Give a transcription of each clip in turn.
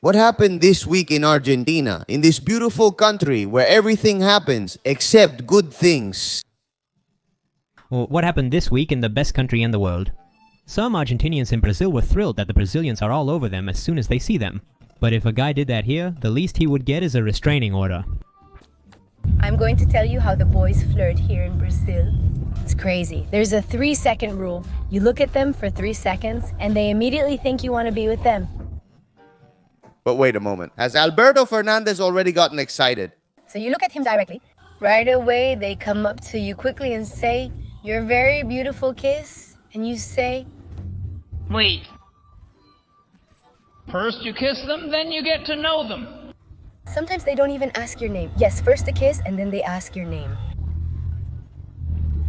What happened this week in Argentina, in this beautiful country where everything happens except good things? Well, what happened this week in the best country in the world? Some Argentinians in Brazil were thrilled that the Brazilians are all over them as soon as they see them. But if a guy did that here, the least he would get is a restraining order. I'm going to tell you how the boys flirt here in Brazil. It's crazy. There's a 3-second rule. You look at them for 3 seconds, and they immediately think you want to be with them. But wait a moment. Has Alberto Fernandez already gotten excited? So you look at him directly. Right away, they come up to you quickly and say, "You're a very beautiful kiss." And you say, "Wait. First you kiss them, then you get to know them." Sometimes they don't even ask your name. Yes, first a kiss, and then they ask your name.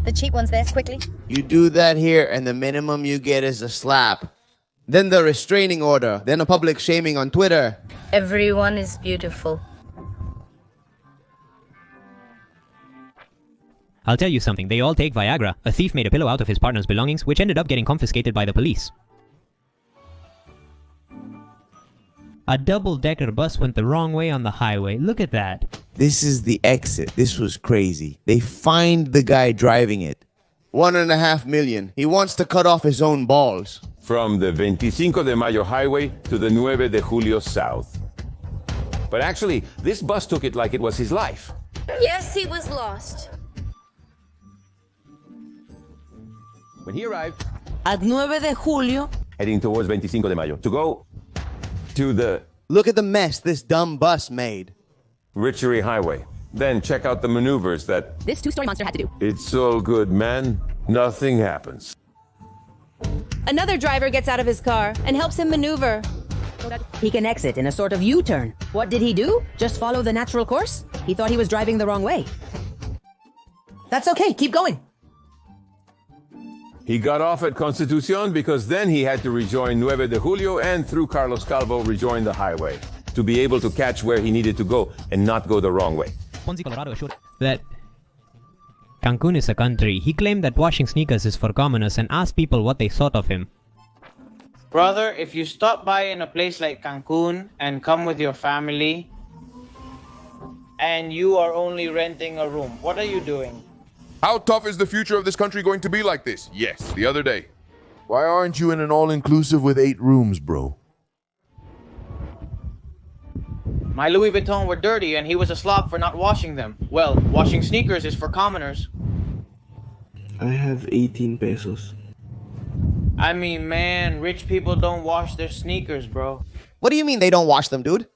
The cheap ones there, quickly. You do that here, and the minimum you get is a slap. Then the restraining order. Then a public shaming on Twitter. Everyone is beautiful. I'll tell you something, they all take Viagra. A thief made a pillow out of his partner's belongings, which ended up getting confiscated by the police. A double-decker bus went the wrong way on the highway. Look at that. This is the exit. This was crazy. They find the guy driving it. 1.5 million. He wants to cut off his own balls. From the 25 de Mayo highway to the 9 de Julio south. But actually, this bus took it like it was his life. Yes, he was lost. When he arrived, at 9 de Julio, heading towards 25 de Mayo, to go to the... Look at the mess this dumb bus made. Richery Highway. Then check out the maneuvers that... this two-story monster had to do. It's all good, man. Nothing happens. Another driver gets out of his car and helps him maneuver. He can exit in a sort of U-turn. What did he do? Just follow the natural course? He thought he was driving the wrong way. That's okay, keep going. He got off at Constitucion because then he had to rejoin 9 de Julio and through Carlos Calvo rejoin the highway to be able to catch where he needed to go and not go the wrong way. Ponzi, Colorado assured that Cancun is a country. He claimed that washing sneakers is for commoners and asked people what they thought of him. Brother, if you stop by in a place like Cancun and come with your family and you are only renting a room, what are you doing? How tough is the future of this country going to be like this? Yes, the other day. Why aren't you in an all-inclusive with 8 rooms, bro? My Louis Vuitton were dirty and he was a slob for not washing them. Well, washing sneakers is for commoners. I have 18 pesos. I mean, man, rich people don't wash their sneakers, bro. What do you mean they don't wash them, dude?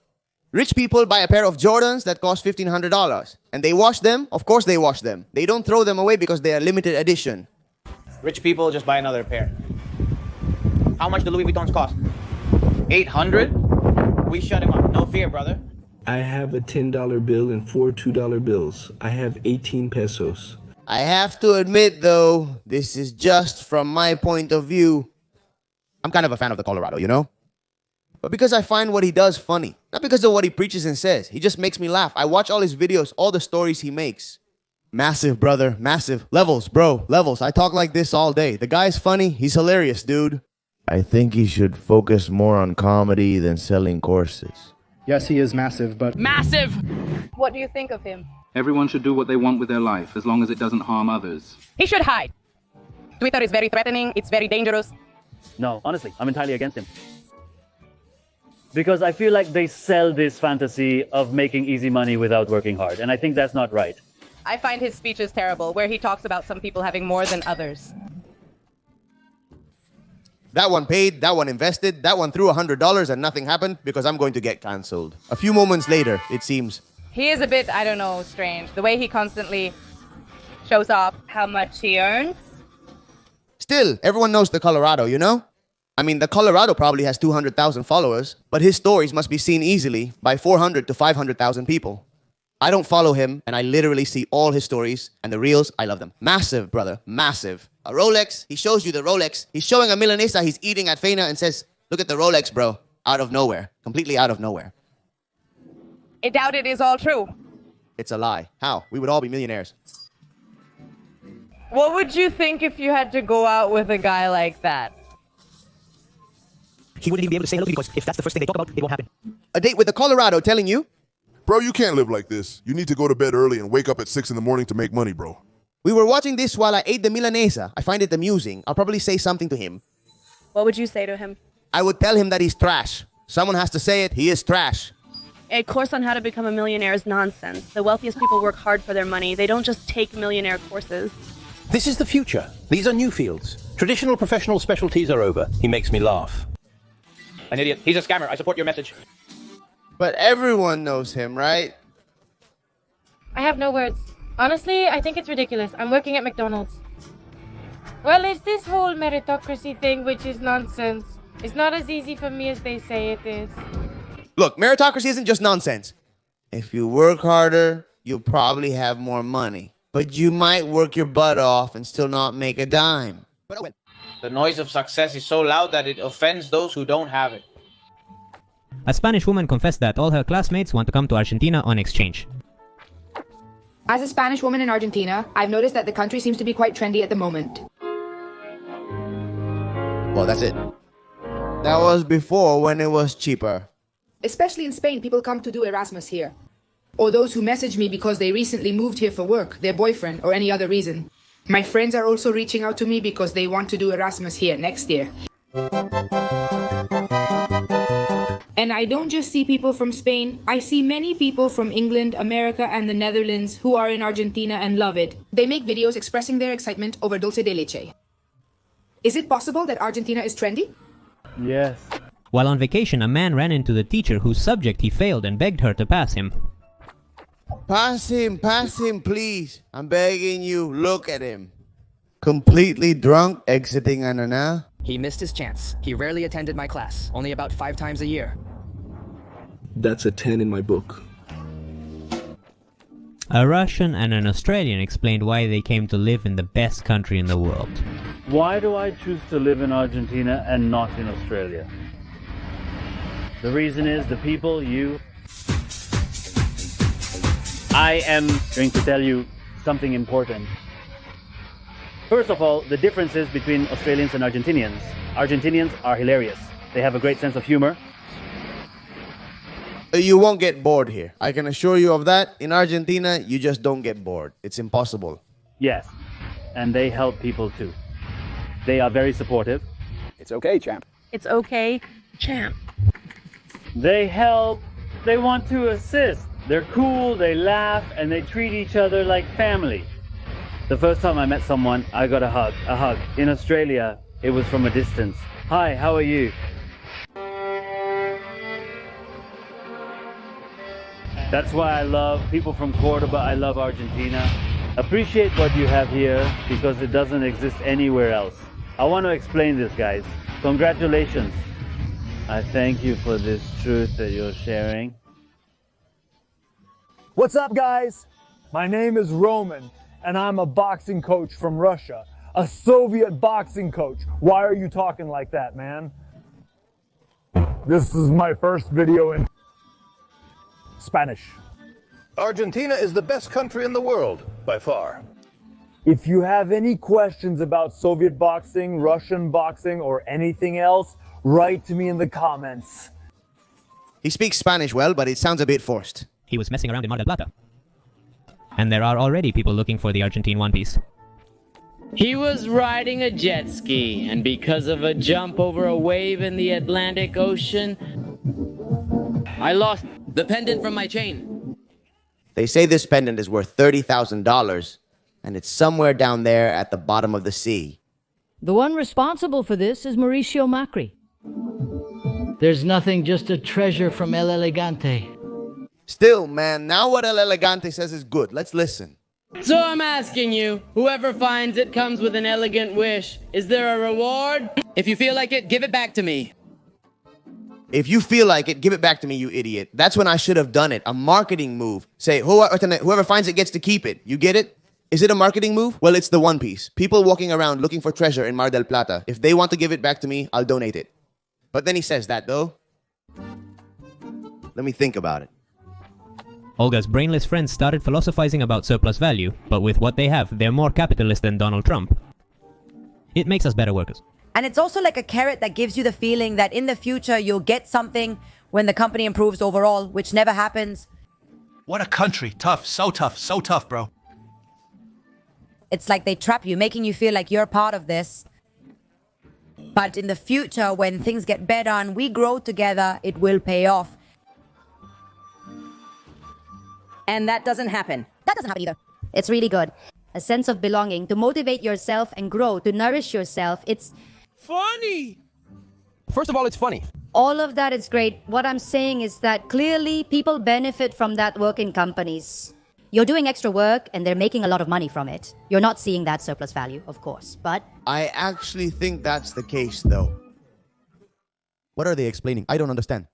Rich people buy a pair of Jordans that cost $1,500. And they wash them? Of course they wash them. They don't throw them away because they are limited edition. Rich people just buy another pair. How much do Louis Vuittons cost? 800? We shut him up. No fear, brother. I have a $10 bill and 4 $2 bills. I have 18 pesos. I have to admit, though, this is just from my point of view. I'm kind of a fan of the Colorado, you know? But because I find what he does funny. Not because of what he preaches and says. He just makes me laugh. I watch all his videos, all the stories he makes. Massive, brother. Massive. Levels, bro. Levels. I talk like this all day. The guy's funny. He's hilarious, dude. I think he should focus more on comedy than selling courses. Yes, he is massive, but... Massive! What do you think of him? Everyone should do what they want with their life, as long as it doesn't harm others. He should hide. Twitter is very threatening. It's very dangerous. No, honestly, I'm entirely against him. Because I feel like they sell this fantasy of making easy money without working hard. And I think that's not right. I find his speeches terrible, where he talks about some people having more than others. That one paid, that one invested, that one threw $100 and nothing happened because I'm going to get cancelled. A few moments later, it seems. He is a bit, I don't know, strange. The way he constantly shows off how much he earns. Still, everyone knows the Colorado, you know? I mean, the Colorado probably has 200,000 followers, but his stories must be seen easily by 400 to 500,000 people. I don't follow him, and I literally see all his stories, and the reels, I love them. Massive, brother, massive. A Rolex, he shows you the Rolex. He's showing a Milanesa he's eating at Fena and says, look at the Rolex, bro. Out of nowhere. Completely out of nowhere. I doubt it is all true. It's a lie. How? We would all be millionaires. What would you think if you had to go out with a guy like that? He wouldn't even be able to say hello because if that's the first thing they talk about, it won't happen. a date with the Colorado telling you, Bro, you can't live like this. You need to go to bed early and wake up at 6 in the morning to make money, bro. we were watching this while I ate the milanesa. I find it amusing. I'll probably say something to him. What would you say to him? I would tell him that he's trash. Someone has to say it. He is trash. A course on how to become a millionaire is nonsense. The wealthiest people work hard for their money. They don't just take millionaire courses. This is the future. These are new fields. Traditional professional specialties are over. He makes me laugh. An idiot. He's a scammer. I support your message. But everyone knows him, right? I have no words. Honestly, I think it's ridiculous. I'm working at McDonald's. Well, it's this whole meritocracy thing, which is nonsense. It's not as easy for me as they say it is. Look, meritocracy isn't just nonsense. If you work harder, you'll probably have more money. But you might work your butt off and still not make a dime. The noise of success is so loud that it offends those who don't have it. A Spanish woman confessed that all her classmates want to come to Argentina on exchange. As a Spanish woman in Argentina, I've noticed that the country seems to be quite trendy at the moment. Well, that's it. That was before when it was cheaper. Especially in Spain, people come to do Erasmus here. Or those who message me because they recently moved here for work, their boyfriend, or any other reason. My friends are also reaching out to me because they want to do Erasmus here next year. And I don't just see people from Spain, I see many people from England, America, and the Netherlands who are in Argentina and love it. They make videos expressing their excitement over dulce de leche. Is it possible that Argentina is trendy? Yes. While on vacation, a man ran into the teacher whose subject he failed and begged her to pass him. Pass him, please. I'm begging you, look at him. Completely drunk, exiting Anana. He missed his chance. He rarely attended my class, only about 5 times a year. That's a 10 in my book. A Russian and an Australian explained why they came to live in the best country in the world. Why do I choose to live in Argentina and not in Australia? The reason is the people, you. I am going to tell you something important. First of all, the differences between Australians and Argentinians. Argentinians are hilarious. They have a great sense of humor. You won't get bored here. I can assure you of that. In Argentina, you just don't get bored. It's impossible. Yes, and they help people too. They are very supportive. It's okay, champ. It's okay, champ. They help. They want to assist. They're cool, they laugh, and they treat each other like family. The first time I met someone, I got a hug. In Australia, it was from a distance. Hi, how are you? That's why I love people from Cordoba. I love Argentina. Appreciate what you have here because it doesn't exist anywhere else. I want to explain this, guys. Congratulations. I thank you for this truth that you're sharing. What's up, guys? My name is Roman, and I'm a boxing coach from Russia. A Soviet boxing coach. Why are you talking like that, man? This is my first video in Spanish. Argentina is the best country in the world, by far. If you have any questions about Soviet boxing, Russian boxing, or anything else, write to me in the comments. He speaks Spanish well, but it sounds a bit forced. He was messing around in Mar del Plata. And there are already people looking for the Argentine One Piece. He was riding a jet ski, and because of a jump over a wave in the Atlantic Ocean, I lost the pendant from my chain. They say this pendant is worth $30,000, and it's somewhere down there at the bottom of the sea. The one responsible for this is Mauricio Macri. There's nothing, just a treasure from El Elegante. Still, man, now what El Elegante says is good. Let's listen. So I'm asking you, whoever finds it comes with an elegant wish. Is there a reward? If you feel like it, give it back to me. If you feel like it, give it back to me, you idiot. That's when I should have done it. A marketing move. Say, whoever finds it gets to keep it. You get it? Is it a marketing move? Well, it's the One Piece. People walking around looking for treasure in Mar del Plata. If they want to give it back to me, I'll donate it. But then he says that, though. Let me think about it. Olga's brainless friends started philosophizing about surplus value, but with what they have, they're more capitalist than Donald Trump. It makes us better workers. And it's also like a carrot that gives you the feeling that in the future you'll get something when the company improves overall, which never happens. What a country. Tough, so tough, bro. It's like they trap you, making you feel like you're part of this. But in the future, when things get better and we grow together, it will pay off. And that doesn't happen. That doesn't happen either. It's really good. A sense of belonging, to motivate yourself and grow, to nourish yourself. It's funny. First of all, it's funny. all of that is great. What I'm saying is that clearly people benefit from that work in companies. You're doing extra work and they're making a lot of money from it. You're not seeing that surplus value, of course, but I actually think that's the case, though. What are they explaining? I don't understand.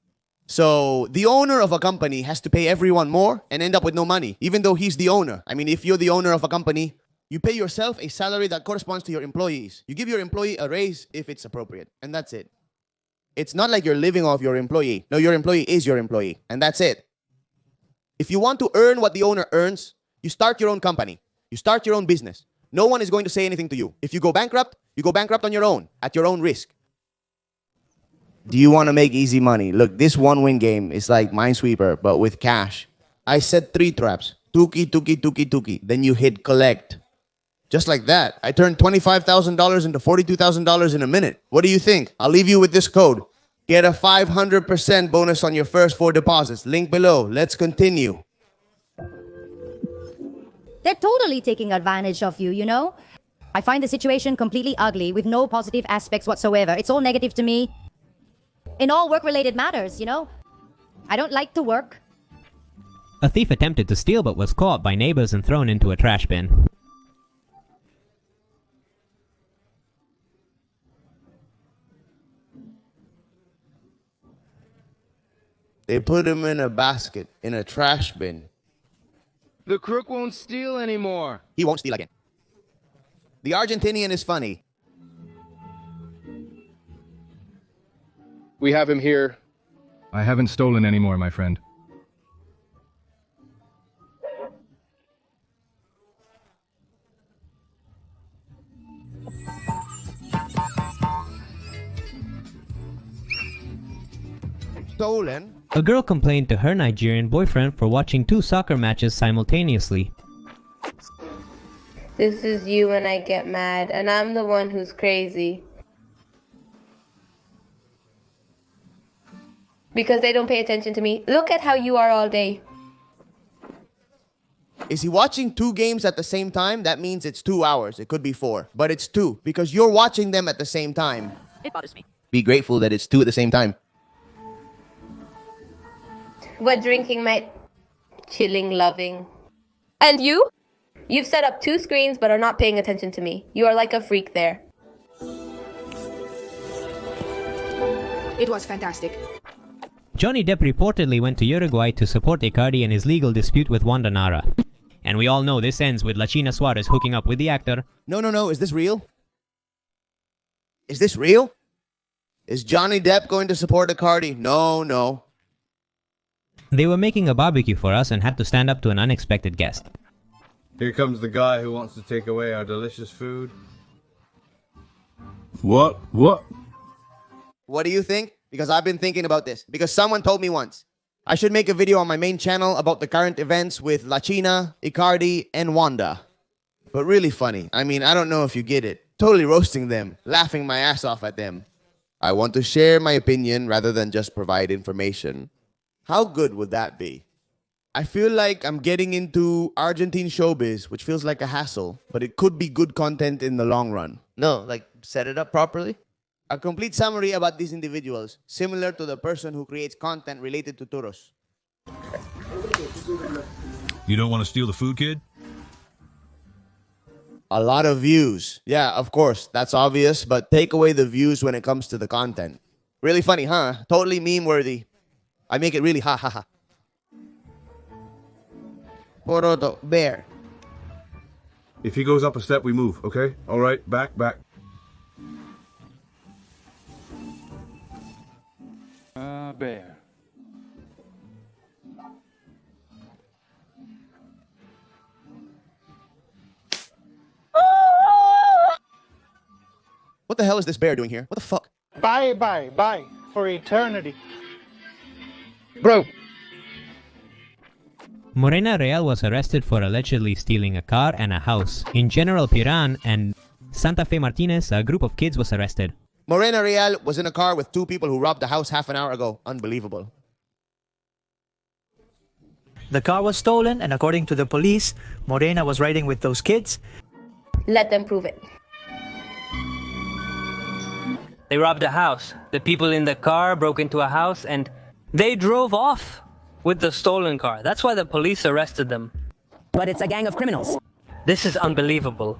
So the owner of a company has to pay everyone more and end up with no money, even though he's the owner. I mean, if you're the owner of a company, you pay yourself a salary that corresponds to your employees. You give your employee a raise if it's appropriate, and that's it. It's not like you're living off your employee. No, your employee is your employee, and that's it. If you want to earn what the owner earns, you start your own company. You start your own business. No one is going to say anything to you. If you go bankrupt on your own, at your own risk. Do you want to make easy money? Look, this one-win game is like Minesweeper, but with cash. I set 3 traps. Tuki, tuki, tuki, tuki. Then you hit collect. Just like that. I turned $25,000 into $42,000 in a minute. What do you think? I'll leave you with this code. Get a 500% bonus on your first 4 deposits. Link below. Let's continue. they're totally taking advantage of you, you know? I find the situation completely ugly with no positive aspects whatsoever. It's all negative to me. In all work-related matters, you know? I don't like to work. A thief attempted to steal but was caught by neighbors and thrown into a trash bin. They put him in a basket, in a trash bin. The crook won't steal anymore. He won't steal again. The Argentinian is funny. We have him here. I haven't stolen anymore, my friend. Stolen? A girl complained to her Nigerian boyfriend for watching 2 soccer matches simultaneously. This is you when I get mad, and I'm the one who's crazy. Because they don't pay attention to me. Look at how you are all day. Is he watching 2 games at the same time? That means it's 2 hours. It could be 4, but it's 2 because you're watching them at the same time. It bothers me. Be grateful that it's 2 at the same time. What drinking might... Chilling, loving. And you? You've set up 2 screens but are not paying attention to me. You are like a freak there. It was fantastic. Johnny Depp reportedly went to Uruguay to support Icardi in his legal dispute with Wanda Nara. And we all know this ends with Lachina Suarez hooking up with the actor. No. Is this real? Is this real? Is Johnny Depp going to support Icardi? No. They were making a barbecue for us and had to stand up to an unexpected guest. Here comes the guy who wants to take away our delicious food. What? What do you think? Because I've been thinking about this. Because someone told me once. I should make a video on my main channel about the current events with Lachina, Icardi, and Wanda. But really funny. I mean, I don't know if you get it. Totally roasting them. Laughing my ass off at them. I want to share my opinion rather than just provide information. How good would that be? I feel like I'm getting into Argentine showbiz, which feels like a hassle, but it could be good content in the long run. No, like set it up properly. A complete summary about these individuals, similar to the person who creates content related to toros. You don't want to steal the food, kid? A lot of views. Yeah, of course, that's obvious, but take away the views when it comes to the content. Really funny, huh? Totally meme-worthy. I make it really ha. Poroto, bear. If he goes up a step, we move, okay? All right, back. Bear. What the hell is this bear doing here? What the fuck? Bye for eternity. Bro. Morena Real was arrested for allegedly stealing a car and a house. In General Piran and Santa Fe Martinez, a group of kids was arrested. Morena Real was in a car with 2 people who robbed the house half an hour ago. Unbelievable. The car was stolen, and according to the police, Morena was riding with those kids. Let them prove it. They robbed a house. The people in the car broke into a house and they drove off with the stolen car. That's why the police arrested them. But it's a gang of criminals. This is unbelievable.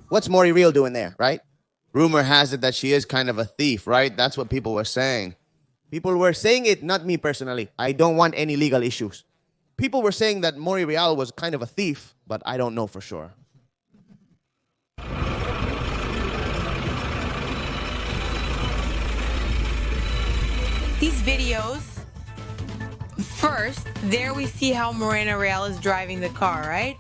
What's Mori Real doing there, right? Rumor has it that she is kind of a thief, right? That's what people were saying. People were saying it, not me personally. I don't want any legal issues. People were saying that Mori Real was kind of a thief, but I don't know for sure. These videos, first, there we see how Morena Real is driving the car, right?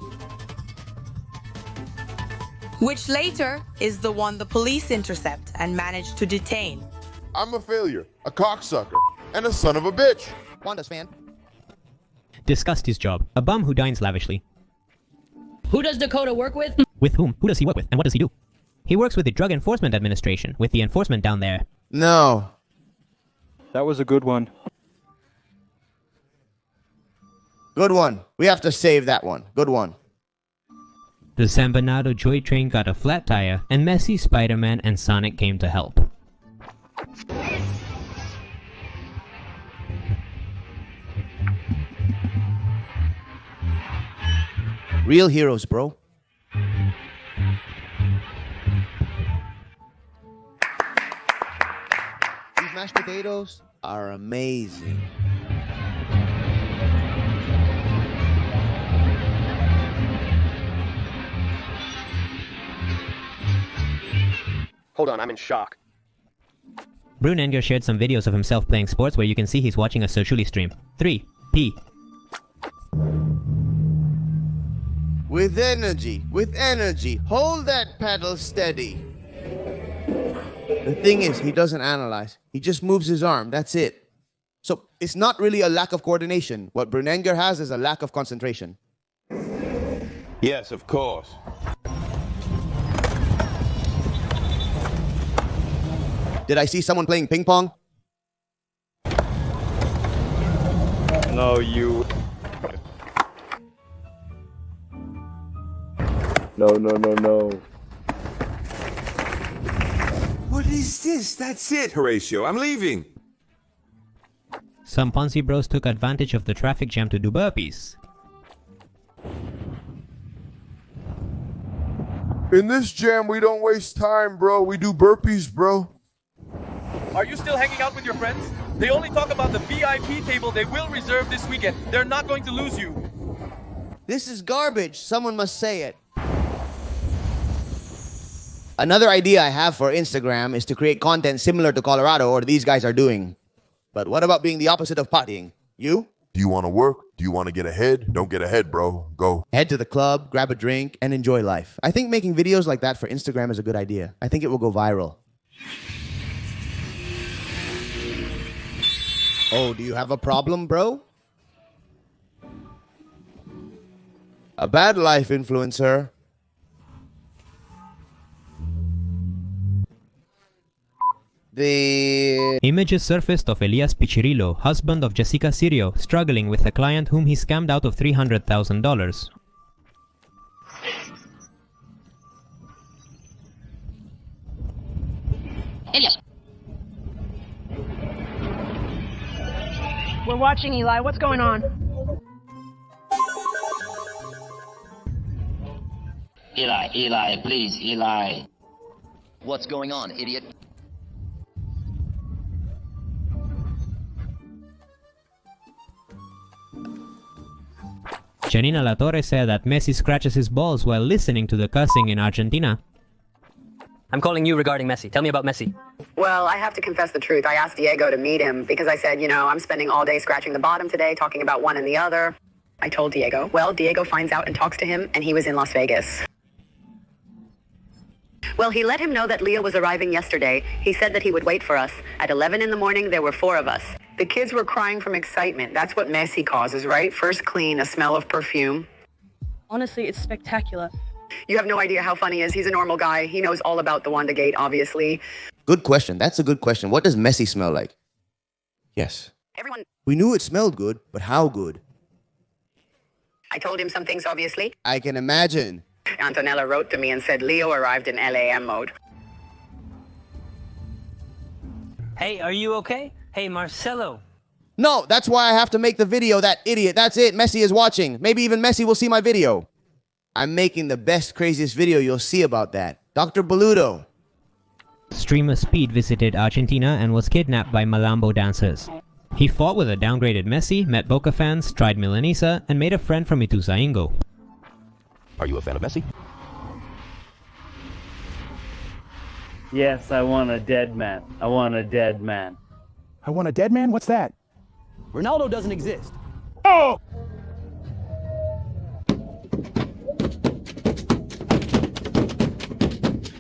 Which later is the one the police intercept and manage to detain. I'm a failure, a cocksucker, and a son of a bitch. Wanda's fan. Discussed his job. A bum who dines lavishly. Who does Dakota work with? With whom? Who does he work with? And what does he do? He works with the Drug Enforcement Administration, with the enforcement down there. No. That was a good one. Good one. We have to save that one. Good one. The San Bernardo Joy Train got a flat tire, and Messi, Spider-Man, and Sonic came to help. Real heroes, bro. These mashed potatoes are amazing. Hold on, I'm in shock. Brunenger shared some videos of himself playing sports where you can see he's watching a Socially stream. 3P. With energy. Hold that paddle steady. The thing is, he doesn't analyze. He just moves his arm. That's it. So it's not really a lack of coordination. What Brunenger has is a lack of concentration. Yes, of course. Did I see someone playing ping pong? No, you... No. What is this? That's it, Horatio. I'm leaving. Some Ponzi bros took advantage of the traffic jam to do burpees. In this jam, we don't waste time, bro. We do burpees, bro. Are you still hanging out with your friends? They only talk about the VIP table they will reserve this weekend. They're not going to lose you. This is garbage. Someone must say it. Another idea I have for Instagram is to create content similar to Colorado or these guys are doing. But what about being the opposite of partying? You? Do you want to work? Do you want to get ahead? Don't get ahead, bro. Go. Head to the club, grab a drink, and enjoy life. I think making videos like that for Instagram is a good idea. I think it will go viral. Oh, do you have a problem, bro? A bad life influencer. The images surfaced of Elias Pichirillo, husband of Jessica Sirio, struggling with a client whom he scammed out of $300,000. Elias. We're watching, Eli. What's going on? Eli, please, Eli. What's going on, idiot? Janina Latorre said that Messi scratches his balls while listening to the cussing in Argentina. I'm calling you regarding Messi. Tell me about Messi. Well, I have to confess the truth. I asked Diego to meet him because I said, I'm spending all day scratching the bottom today, talking about one and the other. I told Diego. Well, Diego finds out and talks to him, and he was in Las Vegas. Well, he let him know that Leo was arriving yesterday. He said that he would wait for us. At 11 in the morning, there were 4 of us. The kids were crying from excitement. That's what messy causes, right? First clean, a smell of perfume. Honestly, it's spectacular. You have no idea how funny he is. He's a normal guy. He knows all about the Wanda Gate, obviously. Good question. That's a good question. What does messy smell like? Yes. Everyone... We knew it smelled good, but how good? I told him some things, obviously. I can imagine. Antonella wrote to me and said Leo arrived in LAM mode. Hey, are you okay? Hey, Marcelo. No, that's why I have to make the video, that idiot. That's it. Messi is watching. Maybe even Messi will see my video. I'm making the best, craziest video you'll see about that. Dr. Boludo. Streamer Speed visited Argentina and was kidnapped by Malambo dancers. He fought with a downgraded Messi, met Boca fans, tried Milanesa, and made a friend from Ituzaingo. Are you a fan of Messi? Yes, I want a dead man. I want a dead man. I want a dead man? What's that? Ronaldo doesn't exist. Oh!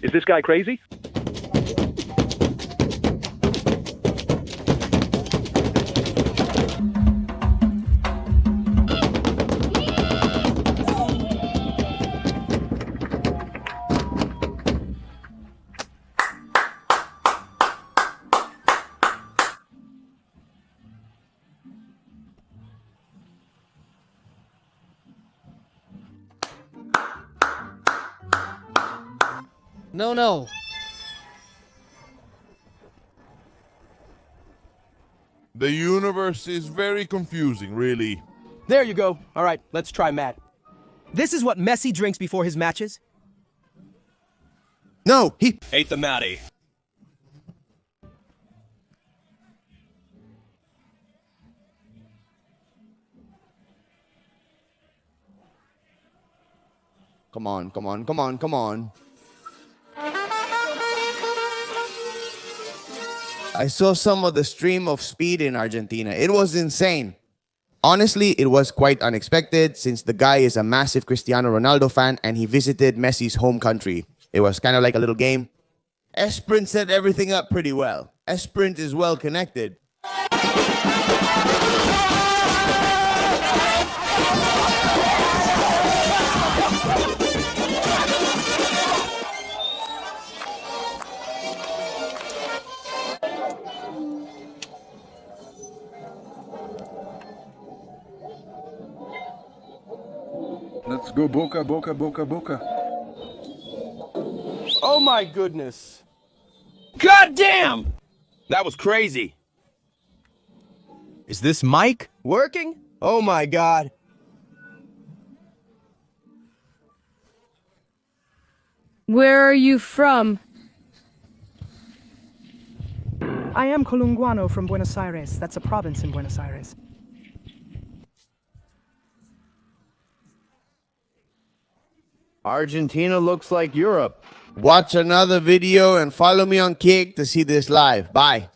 Is this guy crazy? No. The universe is very confusing, really. There you go. All right, let's try Matt. This is what Messi drinks before his matches? No, he ate the Matty. Come on. I saw some of the stream of Speed in Argentina. It was insane. Honestly, it was quite unexpected since the guy is a massive Cristiano Ronaldo fan and he visited Messi's home country. It was kind of like a little game. Esprint set everything up pretty well. Esprint is well connected. Let's go Boca, Boca, Boca, Boca. Oh my goodness. God damn! That was crazy. Is this mic working? Oh my god. Where are you from? I am Colunguano from Buenos Aires. That's a province in Buenos Aires. Argentina looks like Europe. Watch another video and follow me on Kick to see this live. Bye.